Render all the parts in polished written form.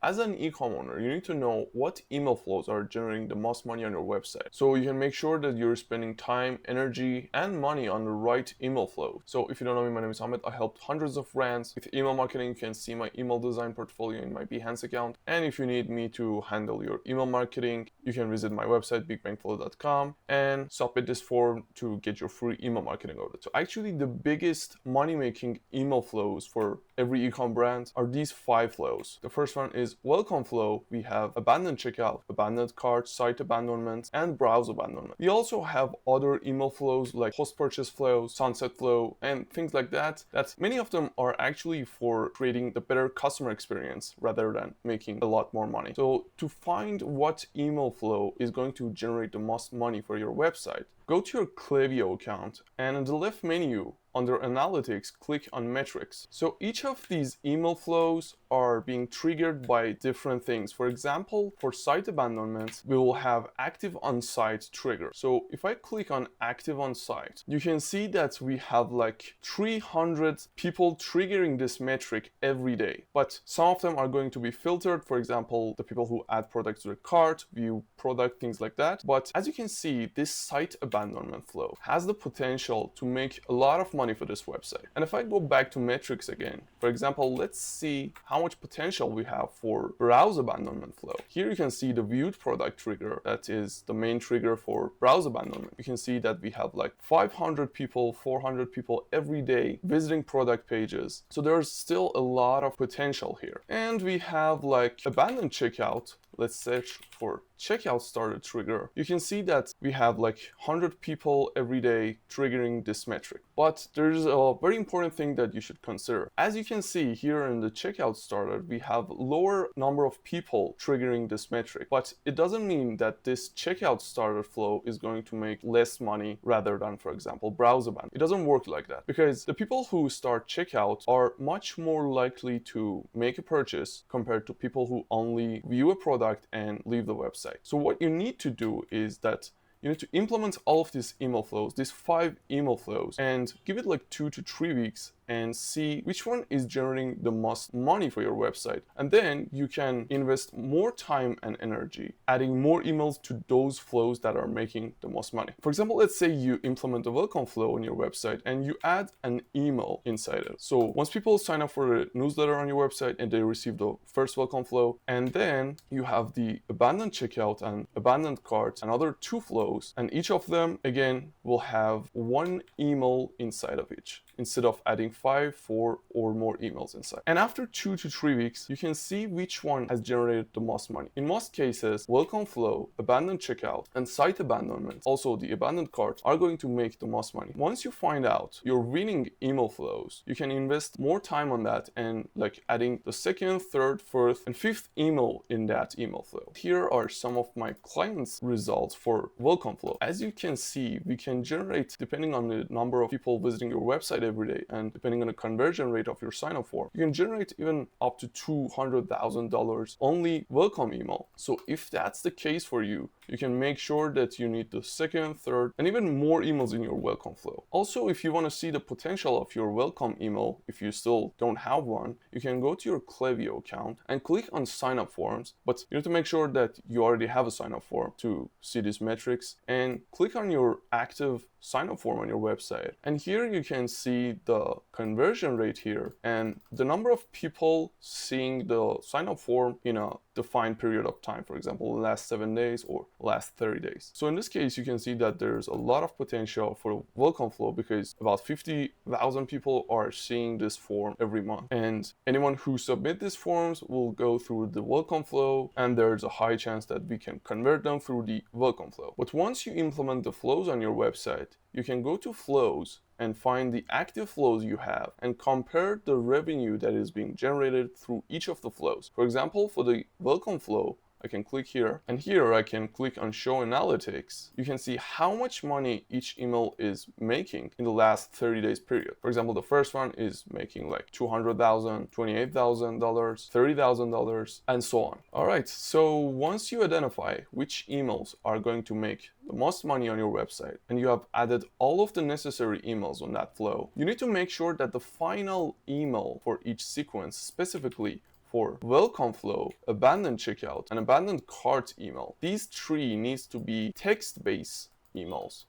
as an e-com owner, you need to know what email flows are generating the most money on your website, so you can make sure that you're spending time, energy, and money on the right email flow. So if you don't know me, my name is Ahmed. I helped hundreds of brands with email marketing. You can see my email design portfolio in my Behance account. And if you need me to handle your email marketing, you can visit my website, bigbangflow.com, and submit this form to get your free email marketing audit. So actually, the biggest money-making email flows for every e-com brand are these 5 flows. The first one is welcome flow. We have abandoned checkout, abandoned cart, site abandonment, and browse abandonment. We also have other email flows like post-purchase flow, sunset flow, and things like that many of them are actually for creating the better customer experience rather than making a lot more money. So to find what email flow is going to generate the most money for your website, go to your Klaviyo account, and in the left menu under analytics, click on metrics. So each of these email flows are being triggered by different things. For example, for site abandonment, we will have active on site trigger. So if I click on active on site, you can see that we have like 300 people triggering this metric every day. But some of them are going to be filtered. For example, the people who add products to the cart, view product, things like that. But as you can see, this site abandonment flow has the potential to make a lot of money for this website. And if I go back to metrics again, for example, let's see how much potential we have for browse abandonment flow. Here you can see the viewed product trigger, that is the main trigger for browse abandonment. You can see that we have like 500 people, 400 people every day visiting product pages. So there's still a lot of potential here. And we have like abandoned checkout. Let's search for checkout started trigger. You can see that we have like 100 people every day triggering this metric. But there's a very important thing that you should consider. As you can see here in the checkout started, we have lower number of people triggering this metric. But it doesn't mean that this checkout started flow is going to make less money rather than, for example, browse abandonment. It doesn't work like that, because the people who start checkout are much more likely to make a purchase compared to people who only view a product and leave the website. So what you need to do is that you need to implement all of these email flows, these 5 email flows, and give it like 2 to 3 weeks and see which one is generating the most money for your website. And then you can invest more time and energy adding more emails to those flows that are making the most money. For example, let's say you implement a welcome flow on your website and you add an email inside it. So once people sign up for a newsletter on your website and they receive the first welcome flow, and then you have the abandoned checkout and abandoned cart, another 2 flows, and each of them again will have 1 email inside of each, instead of adding 5, 4, or more emails inside. And after 2 to 3 weeks, you can see which one has generated the most money. In most cases, welcome flow, abandoned checkout, and site abandonment, also the abandoned cart, are going to make the most money. Once you find out your winning email flows, you can invest more time on that and like adding the 2nd, 3rd, 4th, and 5th email in that email flow. Here are some of my clients' results for welcome flow. As you can see, we can generate, depending on the number of people visiting your website every day and depending on the conversion rate of your sign up form, you can generate even up to $200,000 only welcome email. So if that's the case for you, you can make sure that you need the 2nd, 3rd, and even more emails in your welcome flow. Also, if you want to see the potential of your welcome email, if you still don't have one, you can go to your Klaviyo account and click on sign up forms, but you need to make sure that you already have a sign up form to see these metrics, and click on your active sign up form on your website. And here you can see the conversion rate here and the number of people seeing the sign up form in a defined period of time, for example, the last 7 days or last 30 days. So in this case, you can see that there's a lot of potential for welcome flow because about 50,000 people are seeing this form every month. And anyone who submit these forms will go through the welcome flow, and there's a high chance that we can convert them through the welcome flow. But once you implement the flows on your website, you can go to flows and find the active flows you have and compare the revenue that is being generated through each of the flows. For example, for the welcome flow, I can click here, and here I can click on show analytics. You can see how much money each email is making in the last 30 days period. For example, the first one is making like $200,000, $28,000, $30,000, and so on. All right, so once you identify which emails are going to make the most money on your website, and you have added all of the necessary emails on that flow, you need to make sure that the final email for each sequence, specifically for welcome flow, abandoned checkout, and abandoned cart email, these three needs to be text-based emails.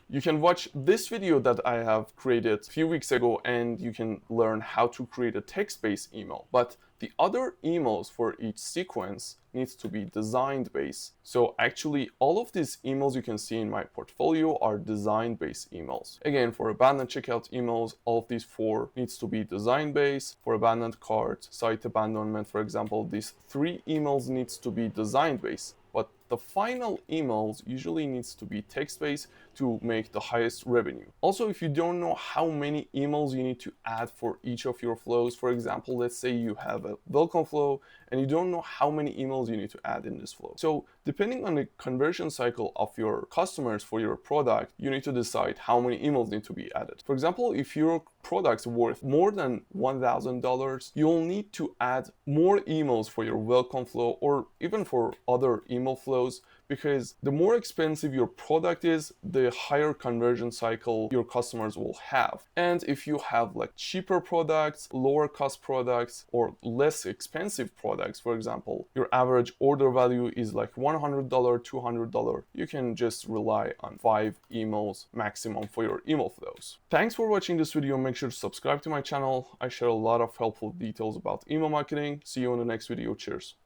You can watch this video that I have created a few weeks ago and you can learn how to create a text-based email. But the other emails for each sequence needs to be design-based. So actually all of these emails you can see in my portfolio are design-based emails. Again, for abandoned checkout emails, all of these four needs to be design-based. For abandoned cart, site abandonment, for example, these three emails needs to be design-based. But the final emails usually needs to be text-based to make the highest revenue. Also, if you don't know how many emails you need to add for each of your flows, for example, let's say you have a welcome flow and you don't know how many emails you need to add in this flow. So depending on the conversion cycle of your customers for your product, you need to decide how many emails need to be added. For example, if your product's worth more than $1,000, you'll need to add more emails for your welcome flow or even for other email flows, because the more expensive your product is, the higher conversion cycle your customers will have. And if you have like cheaper products, lower cost products, or less expensive products, for example, your average order value is like $100, $200, you can just rely on 5 emails maximum for your email flows. Thanks for watching this video. Make sure to subscribe to my channel. I share a lot of helpful details about email marketing. See you in the next video. Cheers.